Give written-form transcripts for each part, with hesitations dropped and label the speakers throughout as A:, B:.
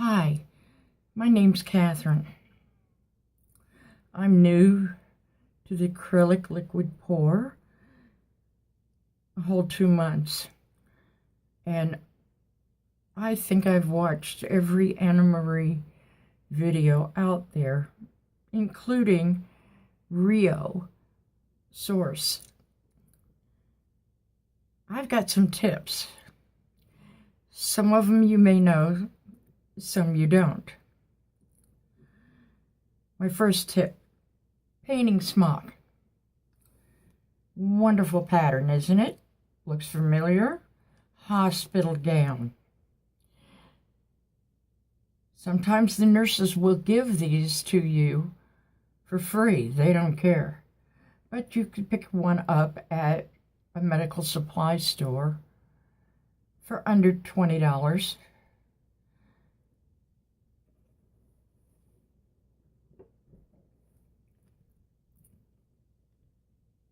A: Hi, my name's Catherine. I'm new to the acrylic liquid pour, a whole 2 months, and I think I've watched every Anna Marie video out there, including Rio Source. I've got some tips. Some of them you may know, some you don't. My first tip, painting smock. Wonderful pattern, isn't it? Looks familiar. Hospital gown. Sometimes the nurses will give these to you for free. They don't care. But you could pick one up at a medical supply store for under $20.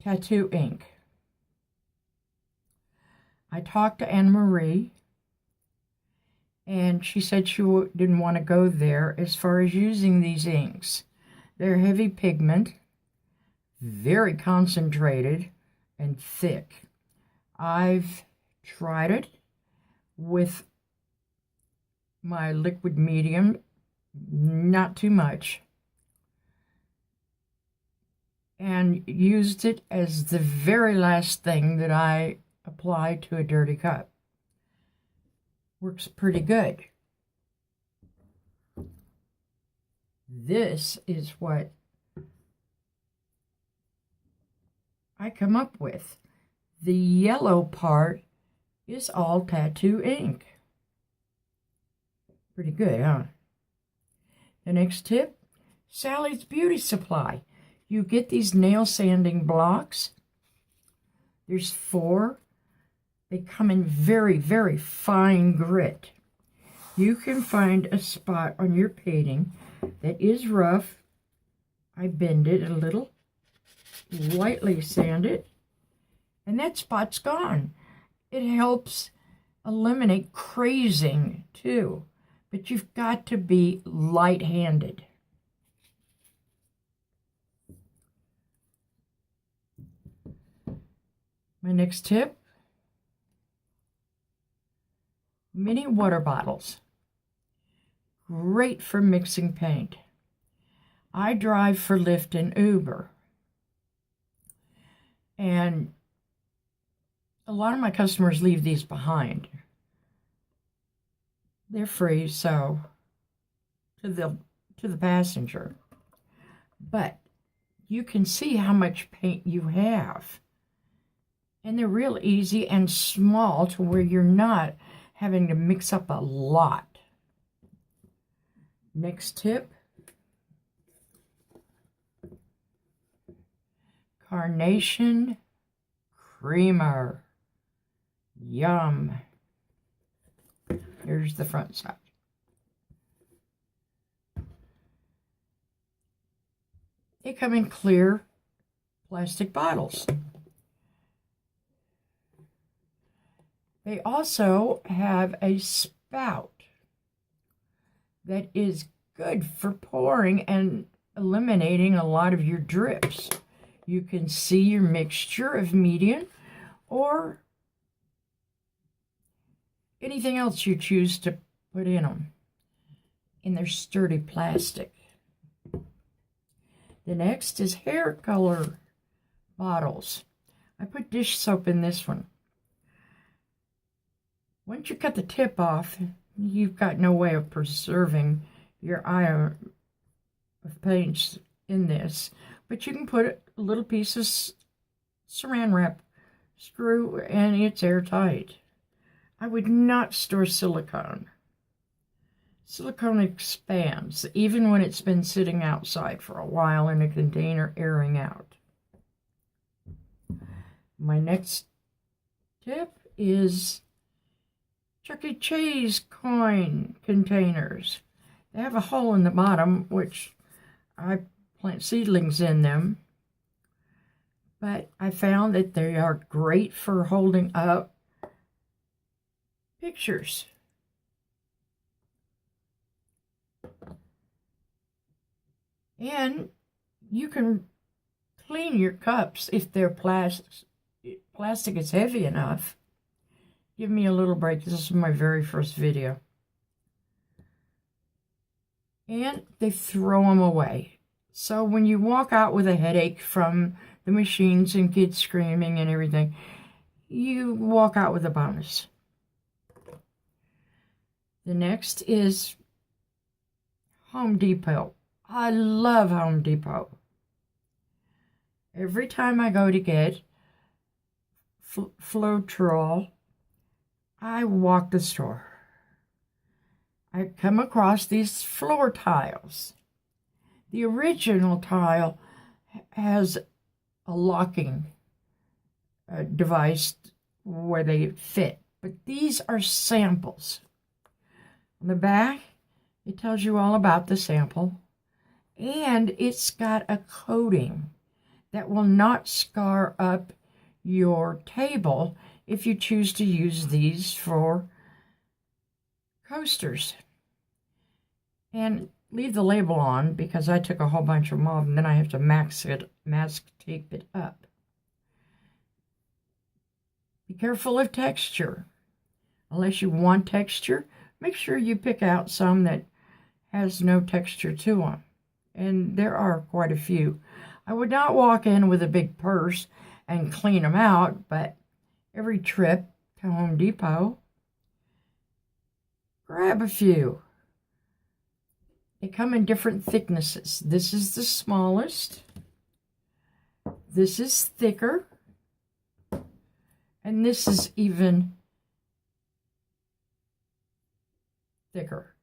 A: Tattoo ink. I talked to Anna Marie, and she said she didn't want to go there as far as using these inks. They're heavy pigment, very concentrated, and thick. I've tried it with my liquid medium, not too much, and used it as the very last thing that I applied to a dirty cup. Works pretty good. This is what I come up with. The yellow part is all tattoo ink. Pretty good, huh? The next tip, Sally's Beauty Supply. You get these nail sanding blocks. There's 4. They come in very, very fine grit. You can find a spot on your painting that is rough. I bend it a little, lightly sand it, and that spot's gone. It helps eliminate crazing too, but you've got to be light-handed. My next tip, mini water bottles. Great for mixing paint. I drive for Lyft and Uber, and a lot of my customers leave these behind. They're free, so to the passenger. But you can see how much paint you have. And they're real easy and small to where you're not having to mix up a lot. Next tip, Carnation Creamer. Yum. Here's the front side. They come in clear plastic bottles. They also have a spout that is good for pouring and eliminating a lot of your drips. You can see your mixture of medium or anything else you choose to put in them. And they're sturdy plastic. The next is hair color bottles. I put dish soap in this one. Once you cut the tip off, you've got no way of preserving your iron of paints in this. But you can put a little piece of saran wrap screw and it's airtight. I would not store silicone. Silicone expands, even when it's been sitting outside for a while in a container airing out. My next tip is Chuck E. Cheese coin containers. They have a hole in the bottom, which I plant seedlings in them. But I found that they are great for holding up pictures. And you can clean your cups if they're plastic. Plastic is heavy enough. Give me a little break. This is my very first video. And they throw them away. So when you walk out with a headache from the machines and kids screaming and everything, you walk out with a bonus. The next is Home Depot. I love Home Depot. Every time I go to get Floetrol, I walk the store. I come across these floor tiles. The original tile has a locking device where they fit, but these are samples. On the back, it tells you all about the sample, and it's got a coating that will not scar up your table if you choose to use these for coasters. And leave the label on because I took a whole bunch of them off and then I have to mask tape it up. Be careful of texture. Unless you want texture, make sure you pick out some that has no texture to them. And there are quite a few. I would not walk in with a big purse and clean them out, but every trip to Home Depot, grab a few. They come in different thicknesses. This is the smallest. This is thicker. And this is even thicker.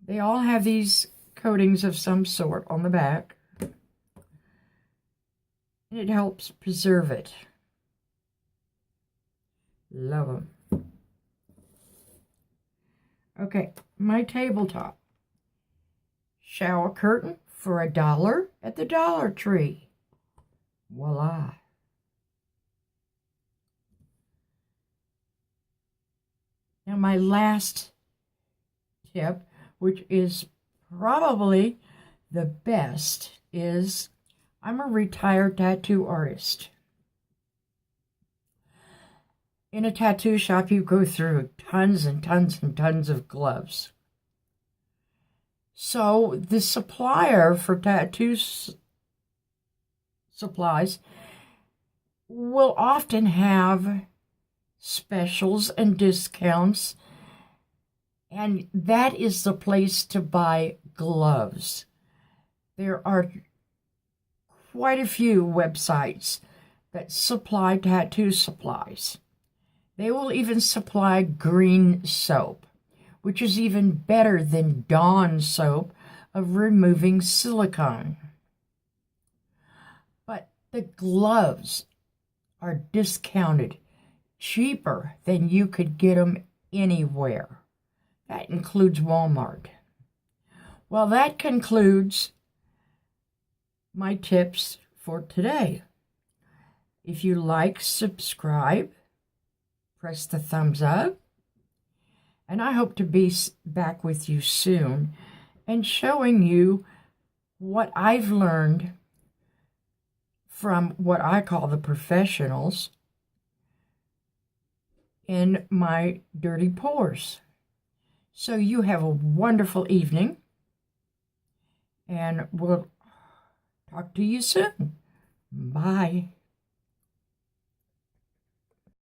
A: They all have these coatings of some sort on the back. And it helps preserve it. Love them. Okay, my tabletop. Shower curtain for $1 at the Dollar Tree. Voila. Now my last tip, which is probably the best, is I'm a retired tattoo artist. In a tattoo shop, you go through tons and tons and tons of gloves. So the supplier for tattoo supplies will often have specials and discounts, and that is the place to buy gloves. There are quite a few websites that supply tattoo supplies. They will even supply green soap, which is even better than Dawn soap of removing silicone. But the gloves are discounted, cheaper than you could get them anywhere. That includes Walmart. Well, that concludes my tips for today. If you like, subscribe, press the thumbs up, and I hope to be back with you soon and showing you what I've learned from what I call the professionals in my dirty pores. So you have a wonderful evening, and we'll talk to you soon. Bye.